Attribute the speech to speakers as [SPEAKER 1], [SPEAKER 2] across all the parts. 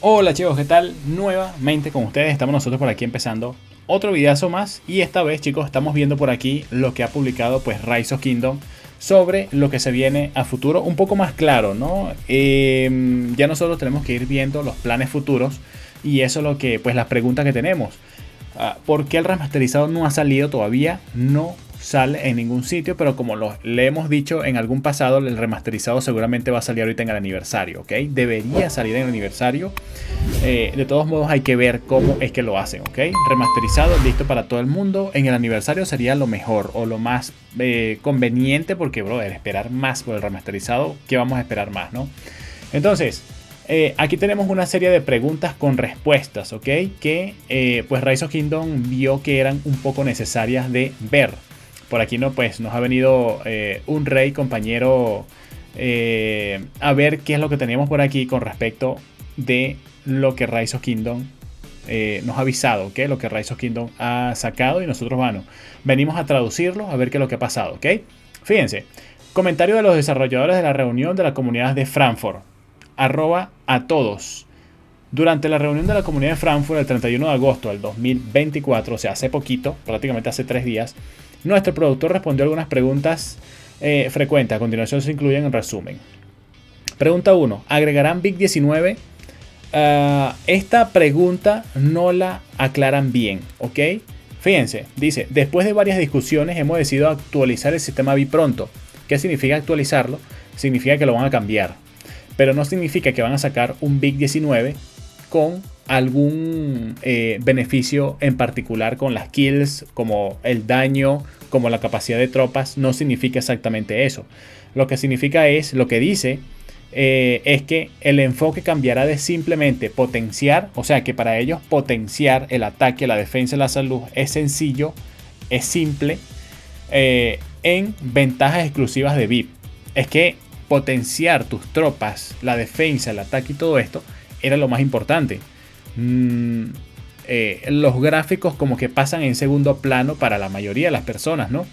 [SPEAKER 1] Hola chicos, ¿qué tal? Nuevamente con ustedes, estamos nosotros por aquí empezando otro videazo más. Y esta vez, chicos, estamos viendo por aquí lo que ha publicado pues Rise of Kingdom sobre lo que se viene a futuro, un poco más claro, ¿no? Ya nosotros tenemos que ir viendo los planes futuros. Y eso es lo que, pues las preguntas que tenemos. ¿Por qué el remasterizado no ha salido todavía? No sale en ningún sitio, pero como le hemos dicho en algún pasado, el remasterizado seguramente va a salir ahorita en el aniversario, ¿ok? Debería salir en el aniversario. De todos modos hay que ver cómo es que lo hacen, ¿ok? Remasterizado, listo para todo el mundo. En el aniversario sería lo mejor o lo más conveniente, porque, brother, esperar más por el remasterizado, ¿qué vamos a esperar más, no? Entonces, aquí tenemos una serie de preguntas con respuestas, ¿ok? Que pues Rise of Kingdom vio que eran un poco necesarias de ver. Por aquí no, pues, nos ha venido un rey compañero a ver qué es lo que teníamos por aquí con respecto de lo que Rise of Kingdom nos ha avisado, ¿ok? Lo que Rise of Kingdom ha sacado y nosotros, bueno, venimos a traducirlo, a ver qué es lo que ha pasado, ¿ok? Fíjense, comentario de los desarrolladores de la reunión de la comunidad de Frankfurt. @a todos. Durante la reunión de la comunidad de Frankfurt el 31 de agosto del 2024, o sea, hace poquito, prácticamente hace 3 días, nuestro productor respondió algunas preguntas frecuentes. A continuación se incluyen en resumen. Pregunta 1. ¿Agregarán Big 19? Esta pregunta no la aclaran bien, ¿ok? Fíjense, dice, después de varias discusiones hemos decidido actualizar el sistema BIG pronto. ¿Qué significa actualizarlo? Significa que lo van a cambiar. Pero no significa que van a sacar un Big 19 con algún beneficio en particular con las kills, como el daño, como la capacidad de tropas. No significa exactamente eso. Lo que significa es, lo que dice, es que el enfoque cambiará de simplemente potenciar, o sea que para ellos potenciar el ataque, la defensa y la salud es sencillo, es simple, en ventajas exclusivas de VIP. Es que potenciar tus tropas, la defensa, el ataque y todo esto era lo más importante. Los gráficos como que pasan en segundo plano para la mayoría de las personas, ¿no?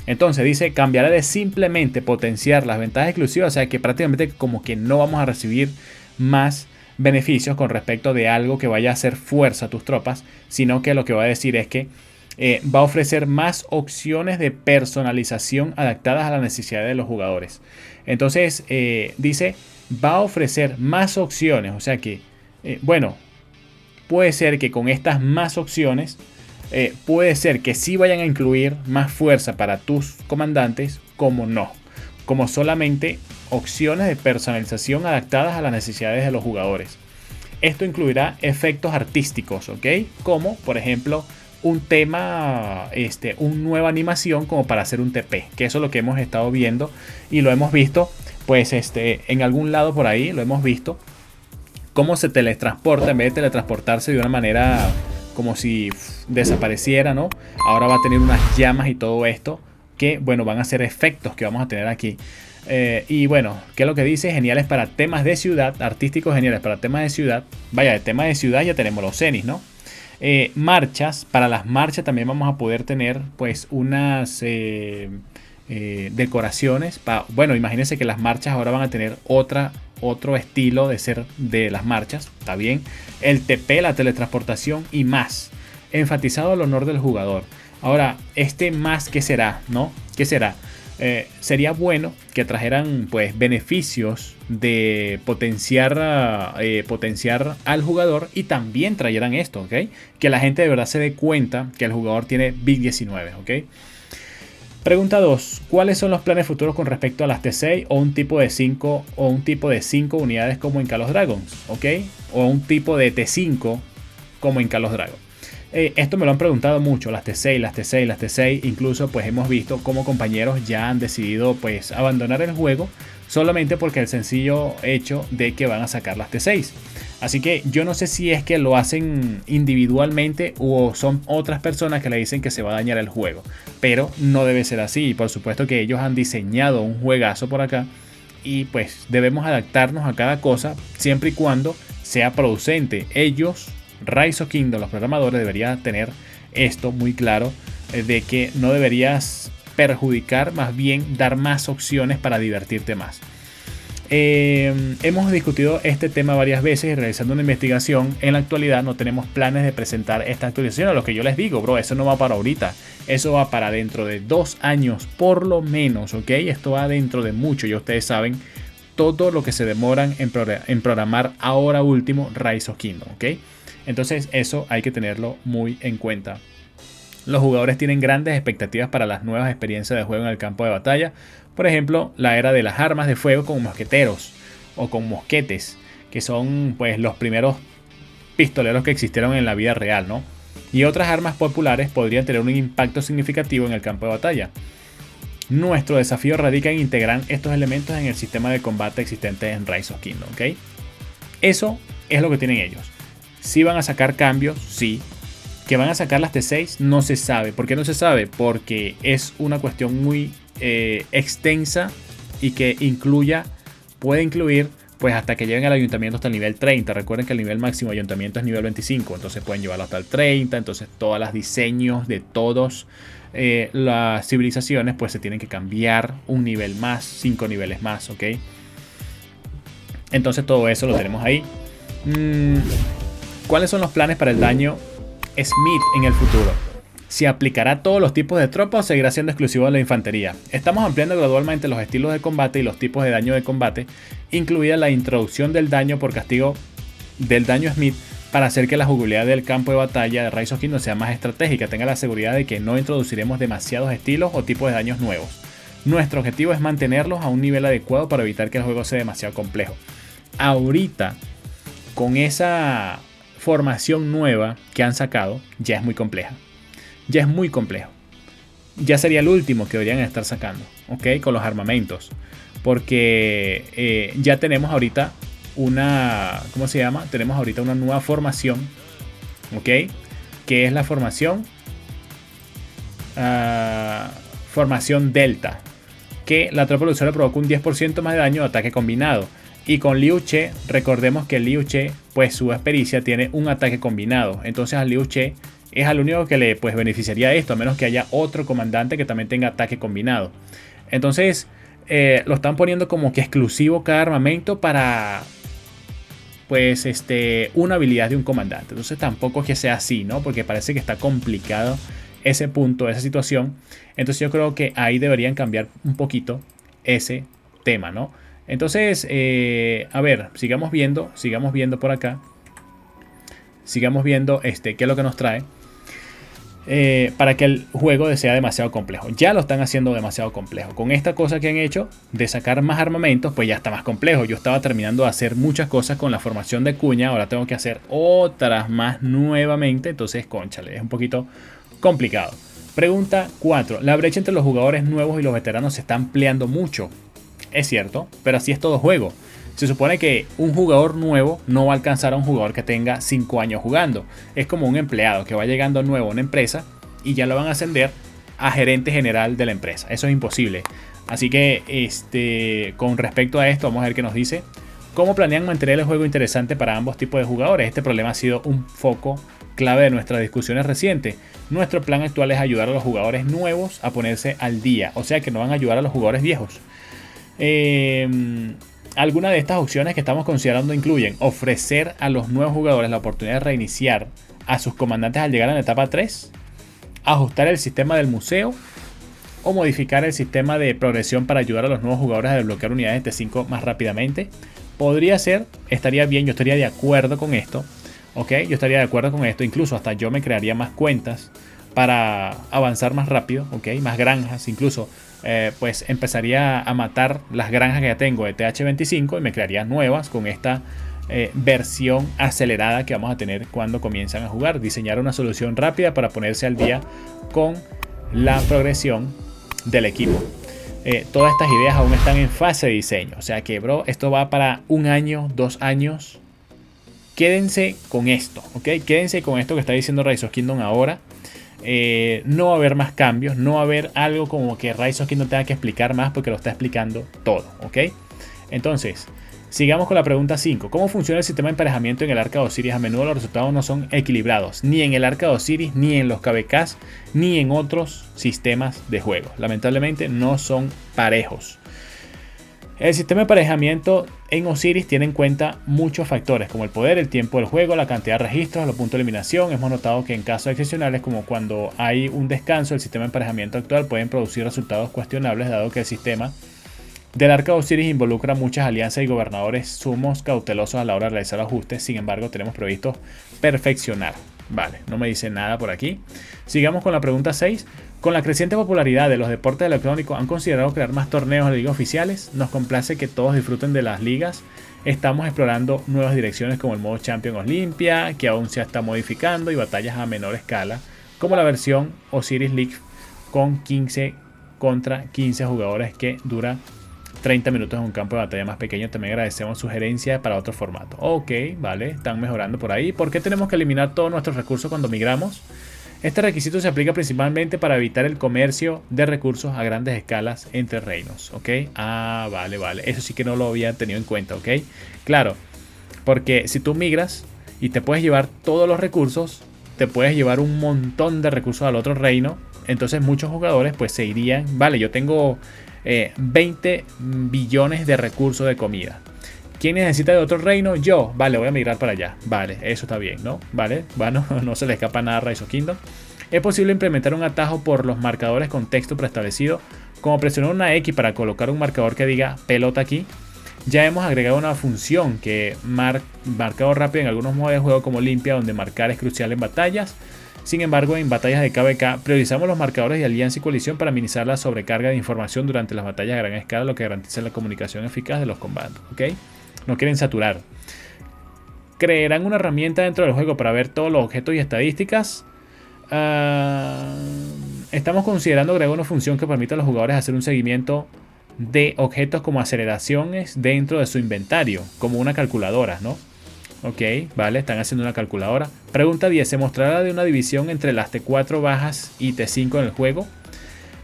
[SPEAKER 1] Entonces dice, cambiará de simplemente potenciar las ventajas exclusivas, o sea que prácticamente como que no vamos a recibir más beneficios con respecto de algo que vaya a hacer fuerza a tus tropas, sino que lo que va a decir es que va a ofrecer más opciones de personalización adaptadas a las necesidades de los jugadores. Entonces dice, va a ofrecer más opciones, o sea que, bueno, puede ser que con estas más opciones, puede ser que sí vayan a incluir más fuerza para tus comandantes, como no, como solamente opciones de personalización adaptadas a las necesidades de los jugadores. Esto incluirá efectos artísticos, ¿ok? Como por ejemplo un tema, una nueva animación como para hacer un TP, que eso es lo que hemos estado viendo y lo hemos visto, pues en algún lado por ahí lo hemos visto, cómo se teletransporta en vez de teletransportarse de una manera como si desapareciera, ¿no? Ahora va a tener unas llamas y todo esto, que bueno, van a ser efectos que vamos a tener aquí. Y bueno, ¿qué es lo que dice? Geniales para temas de ciudad, artísticos geniales para temas de ciudad. Vaya, de temas de ciudad ya tenemos los cenis, ¿no? Marchas, para las marchas también vamos a poder tener pues unas decoraciones. Bueno, imagínense que las marchas ahora van a tener otro estilo de ser de las marchas, está bien. El TP, la teletransportación y más. Enfatizado el honor del jugador. Ahora, más, ¿qué será? ¿No? ¿Qué será? Sería bueno que trajeran pues beneficios de potenciar al jugador y también trajeran esto, ¿ok? Que la gente de verdad se dé cuenta que el jugador tiene Big 19, ¿ok? Pregunta 2. ¿Cuáles son los planes futuros con respecto a las T6 o un tipo de 5 unidades como en Call of Dragons? ¿Ok? O un tipo de T5 como en Call of Dragons. Esto me lo han preguntado mucho, las T6. Incluso pues hemos visto cómo compañeros ya han decidido pues abandonar el juego solamente porque el sencillo hecho de que van a sacar las T6. Así que yo no sé si es que lo hacen individualmente o son otras personas que le dicen que se va a dañar el juego. Pero no debe ser así. Y por supuesto que ellos han diseñado un juegazo por acá. Y pues debemos adaptarnos a cada cosa siempre y cuando sea producente. Ellos, Rise of Kingdom, los programadores, deberían tener esto muy claro. De que no deberías perjudicar, más bien dar más opciones para divertirte más. Hemos discutido este tema varias veces y realizando una investigación. En la actualidad no tenemos planes de presentar esta actualización. A lo que yo les digo, bro, eso no va para ahorita. Eso va para dentro de 2 años, por lo menos, ¿ok? Esto va dentro de mucho. Ya ustedes saben todo lo que se demoran en programar ahora último Rise of Kingdom, ¿ok? Entonces eso hay que tenerlo muy en cuenta. Los jugadores tienen grandes expectativas para las nuevas experiencias de juego en el campo de batalla. Por ejemplo, la era de las armas de fuego con mosqueteros o con mosquetes, que son pues los primeros pistoleros que existieron en la vida real, ¿no? Y otras armas populares podrían tener un impacto significativo en el campo de batalla. Nuestro desafío radica en integrar estos elementos en el sistema de combate existente en Rise of Kingdom, ¿ok? Eso es lo que tienen ellos. Si van a sacar cambios, sí. Que van a sacar las T6 no se sabe. ¿Por qué no se sabe? Porque es una cuestión muy extensa y que puede incluir pues hasta que lleguen al ayuntamiento hasta el nivel 30. Recuerden que el nivel máximo de ayuntamiento es nivel 25, entonces pueden llevarlo hasta el 30. Entonces todas las diseños de todas las civilizaciones pues se tienen que cambiar un nivel más, 5 niveles más, ¿ok? Entonces todo eso lo tenemos ahí. ¿Cuáles son los planes para el daño Smith en el futuro? ¿Se aplicará a todos los tipos de tropas o seguirá siendo exclusivo de la infantería? Estamos ampliando gradualmente los estilos de combate y los tipos de daño de combate, incluida la introducción del daño por castigo del daño Smith, para hacer que la jugabilidad del campo de batalla de Rise of Kingdom sea más estratégica. Tenga la seguridad de que no introduciremos demasiados estilos o tipos de daños nuevos. Nuestro objetivo es mantenerlos a un nivel adecuado para evitar que el juego sea demasiado complejo. Ahorita, con esa formación nueva que han sacado, ya es muy compleja. Ya es muy complejo. Ya sería el último que deberían estar sacando, ¿ok? Con los armamentos. Porque ya tenemos ahorita una... ¿Cómo se llama? Tenemos ahorita una nueva formación, ¿ok? Que es la formación... formación Delta. Que la tropa ilusoria provoca un 10% más de daño de ataque combinado. Y con Liu Che, recordemos que Liu Che, pues su pericia tiene un ataque combinado. Entonces a Liu Che es al único que le pues beneficiaría esto, a menos que haya otro comandante que también tenga ataque combinado. Entonces lo están poniendo como que exclusivo cada armamento para pues una habilidad de un comandante. Entonces tampoco es que sea así, ¿no? Porque parece que está complicado ese punto, esa situación. Entonces yo creo que ahí deberían cambiar un poquito ese tema, ¿no? Entonces, a ver, sigamos viendo por acá. Sigamos viendo qué es lo que nos trae. Para que el juego sea demasiado complejo. Ya lo están haciendo demasiado complejo. Con esta cosa que han hecho de sacar más armamentos, pues ya está más complejo. Yo estaba terminando de hacer muchas cosas con la formación de cuña. Ahora tengo que hacer otras más nuevamente. Entonces, cónchale, es un poquito complicado. Pregunta 4. La brecha entre los jugadores nuevos y los veteranos se está ampliando mucho. Es cierto, pero así es todo juego. Se supone que un jugador nuevo no va a alcanzar a un jugador que tenga 5 años jugando. Es como un empleado que va llegando nuevo a una empresa y ya lo van a ascender a gerente general de la empresa. Eso es imposible. Así que con respecto a esto, vamos a ver qué nos dice. ¿Cómo planean mantener el juego interesante para ambos tipos de jugadores? Este problema ha sido un foco clave de nuestras discusiones recientes. Nuestro plan actual es ayudar a los jugadores nuevos a ponerse al día. O sea que no van a ayudar a los jugadores viejos. Algunas de estas opciones que estamos considerando incluyen ofrecer a los nuevos jugadores la oportunidad de reiniciar a sus comandantes al llegar a la etapa 3, ajustar el sistema del museo o modificar el sistema de progresión para ayudar a los nuevos jugadores a desbloquear unidades de T5 más rápidamente. Podría ser, estaría bien, yo estaría de acuerdo con esto, ¿ok? Yo estaría de acuerdo con esto, incluso hasta yo me crearía más cuentas para avanzar más rápido, ¿ok? Más granjas, incluso pues empezaría a matar las granjas que ya tengo de TH25 y me crearía nuevas con esta versión acelerada que vamos a tener cuando comienzan a jugar. Diseñar una solución rápida para ponerse al día con la progresión del equipo. Todas estas ideas aún están en fase de diseño, o sea que, bro, esto va para 1 año, 2 años. Quédense con esto, ¿ok? Quédense con esto que está diciendo Rise of Kingdom ahora. No va a haber más cambios, no va a haber algo como que Rise of Kingdom tenga que explicar más porque lo está explicando todo, ¿ok? Entonces, sigamos con la pregunta 5. ¿Cómo funciona el sistema de emparejamiento en el Arca de Osiris? A menudo los resultados no son equilibrados, ni en el Arca de Osiris, ni en los KVKs, ni en otros sistemas de juego. Lamentablemente no son parejos. El sistema de emparejamiento en Osiris tiene en cuenta muchos factores como el poder, el tiempo del juego, la cantidad de registros, los puntos de eliminación. Hemos notado que en casos excepcionales como cuando hay un descanso, el sistema de emparejamiento actual pueden producir resultados cuestionables dado que el sistema del Arca de Osiris involucra muchas alianzas y gobernadores sumos cautelosos a la hora de realizar ajustes. Sin embargo, tenemos previsto perfeccionar. Vale, no me dice nada por aquí. Sigamos con la pregunta 6. Con la creciente popularidad de los deportes electrónicos, ¿han considerado crear más torneos de ligas oficiales? Nos complace que todos disfruten de las ligas. Estamos explorando nuevas direcciones como el modo Champion Olympia, que aún se está modificando, y batallas a menor escala, como la versión Osiris League con 15 contra 15 jugadores que dura 30 minutos en un campo de batalla más pequeño. También agradecemos sugerencias para otro formato. Ok, vale, están mejorando por ahí. ¿Por qué tenemos que eliminar todos nuestros recursos cuando migramos? Este requisito se aplica principalmente para evitar el comercio de recursos a grandes escalas entre reinos. Ok, vale. Eso sí que no lo había tenido en cuenta. Ok, claro, porque si tú migras y te puedes llevar todos los recursos, te puedes llevar un montón de recursos al otro reino. Entonces muchos jugadores pues se irían. Vale, yo tengo 20 billones de recursos de comida. ¿Quién necesita de otro reino? Yo. Vale, voy a migrar para allá. Vale, eso está bien, ¿no? Vale, bueno, no se le escapa nada a Rise of Kingdom. Es posible implementar un atajo por los marcadores con texto preestablecido, como presionar una X para colocar un marcador que diga pelota aquí. Ya hemos agregado una función que marcador rápido en algunos modos de juego como limpia, donde marcar es crucial en batallas. Sin embargo, en batallas de KvK priorizamos los marcadores de alianza y coalición para minimizar la sobrecarga de información durante las batallas a gran escala, lo que garantiza la comunicación eficaz de los combates. ¿Ok? No quieren saturar. Crearán una herramienta dentro del juego para ver todos los objetos y estadísticas. Estamos considerando agregar una función que permita a los jugadores hacer un seguimiento de objetos como aceleraciones dentro de su inventario, como una calculadora, ¿no? Ok, vale, están haciendo una calculadora. Pregunta 10. ¿Se mostrará de una división entre las T4 bajas y T5 en el juego?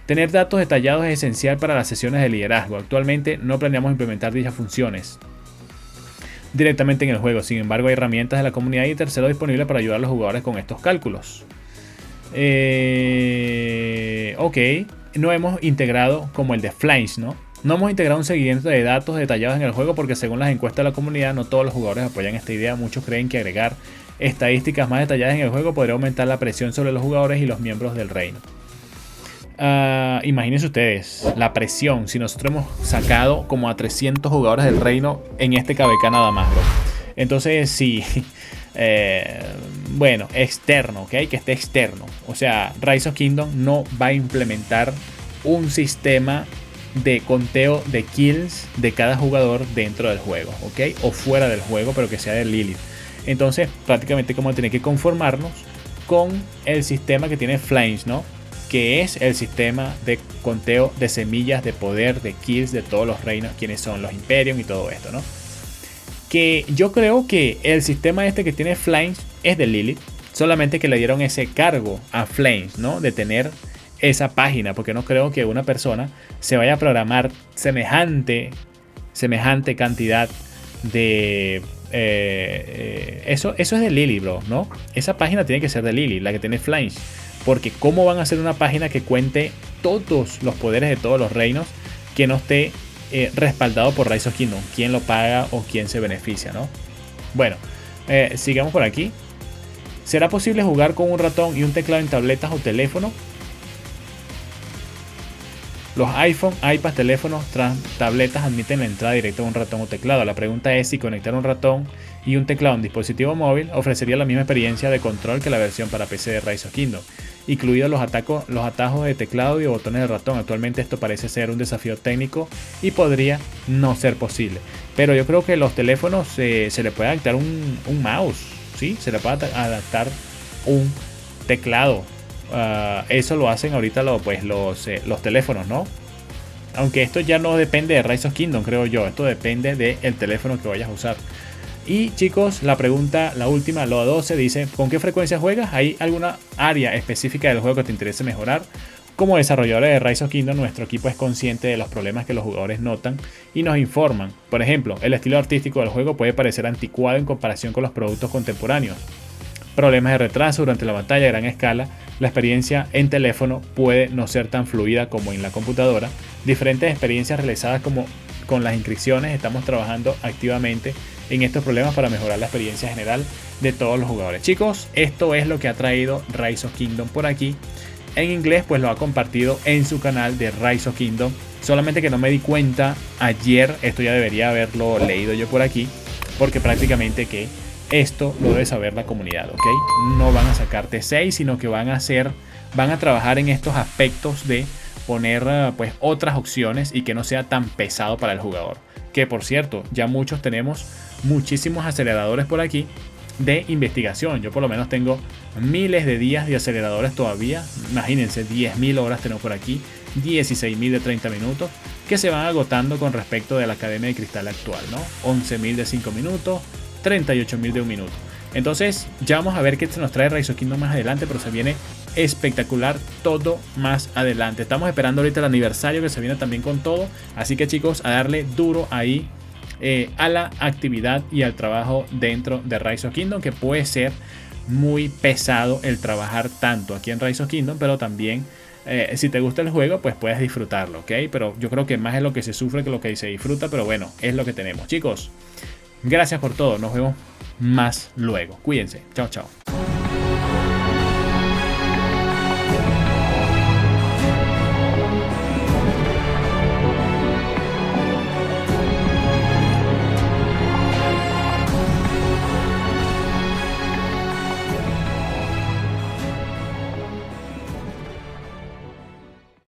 [SPEAKER 1] Tener datos detallados es esencial para las sesiones de liderazgo. Actualmente no planeamos implementar dichas funciones directamente en el juego. Sin embargo, hay herramientas de la comunidad y terceros disponibles para ayudar a los jugadores con estos cálculos. Ok, no hemos integrado como el de Flames, ¿no? No hemos integrado un seguimiento de datos detallados en el juego porque según las encuestas de la comunidad no todos los jugadores apoyan esta idea. Muchos creen que agregar estadísticas más detalladas en el juego podría aumentar la presión sobre los jugadores y los miembros del reino. Imagínense ustedes la presión si nosotros hemos sacado como a 300 jugadores del reino en este KvK nada más, bro. Entonces sí, bueno, externo, ¿ok? Que esté externo. O sea, Rise of Kingdom no va a implementar un sistema de conteo de kills de cada jugador dentro del juego, ¿ok? O fuera del juego, pero que sea de Lilith. Entonces prácticamente como tener que conformarnos con el sistema que tiene Flames, ¿no? Que es el sistema de conteo de semillas de poder, de kills de todos los reinos, quienes son los Imperium y todo esto, ¿no? Que yo creo que el sistema este que tiene Flames es de Lilith, solamente que le dieron ese cargo a Flames, ¿no? De tener esa página, porque no creo que una persona se vaya a programar semejante cantidad de... eso es de Lily, bro, ¿no? Esa página tiene que ser de Lily, la que tiene Flames. Porque ¿cómo van a hacer una página que cuente todos los poderes de todos los reinos que no esté respaldado por Rise of Kingdom? ¿Quién lo paga o quién se beneficia, no? Bueno, sigamos por aquí. ¿Será posible jugar con un ratón y un teclado en tabletas o teléfono? Los iPhone, iPads, teléfonos, tabletas admiten la entrada directa de un ratón o teclado. La pregunta es si conectar un ratón y un teclado a un dispositivo móvil ofrecería la misma experiencia de control que la versión para PC de Rise of Kingdom, incluidos los atajos de teclado y botones de ratón. Actualmente esto parece ser un desafío técnico y podría no ser posible. Pero yo creo que los teléfonos se le puede adaptar un mouse, ¿sí? Se le puede adaptar un teclado. Eso lo hacen ahorita los teléfonos, ¿no? Aunque esto ya no depende de Rise of Kingdom, creo yo. Esto depende del teléfono que vayas a usar. Y chicos, la pregunta, la última, la 12, dice: ¿con qué frecuencia juegas? ¿Hay alguna área específica del juego que te interese mejorar? Como desarrolladores de Rise of Kingdom, nuestro equipo es consciente de los problemas que los jugadores notan y nos informan. Por ejemplo, el estilo artístico del juego puede parecer anticuado en comparación con los productos contemporáneos. Problemas de retraso durante la batalla a gran escala. La experiencia en teléfono puede no ser tan fluida como en la computadora. Diferentes experiencias realizadas con las inscripciones estamos trabajando activamente en estos problemas para mejorar la experiencia general de todos los jugadores. Chicos, esto es lo que ha traído Rise of Kingdom por aquí. En inglés pues lo ha compartido en su canal de Rise of Kingdom. Solamente que no me di cuenta ayer, esto ya debería haberlo leído yo por aquí, porque prácticamente que esto lo debe saber la comunidad, ¿ok? No van a sacar T6, sino que van a trabajar en estos aspectos de poner pues otras opciones y que no sea tan pesado para el jugador. Que por cierto, ya muchos tenemos muchísimos aceleradores por aquí de investigación. Yo por lo menos tengo miles de días de aceleradores todavía. Imagínense, 10.000 horas tenemos por aquí, 16.000 de 30 minutos que se van agotando con respecto de la Academia de Cristal actual, ¿no? 11.000 de 5 minutos, 38.000 de 1 minuto. Entonces ya vamos a ver qué se nos trae Rise of Kingdom más adelante, pero se viene espectacular todo más adelante. Estamos esperando ahorita el aniversario que se viene también con todo, así que chicos, a darle duro ahí a la actividad y al trabajo dentro de Rise of Kingdom, que puede ser muy pesado el trabajar tanto aquí en Rise of Kingdom, pero también si te gusta el juego pues puedes disfrutarlo, ¿ok? Pero yo creo que más es lo que se sufre que lo que se disfruta, pero bueno, es lo que tenemos. Chicos, gracias por todo, nos vemos más luego. Cuídense. Chao, chao.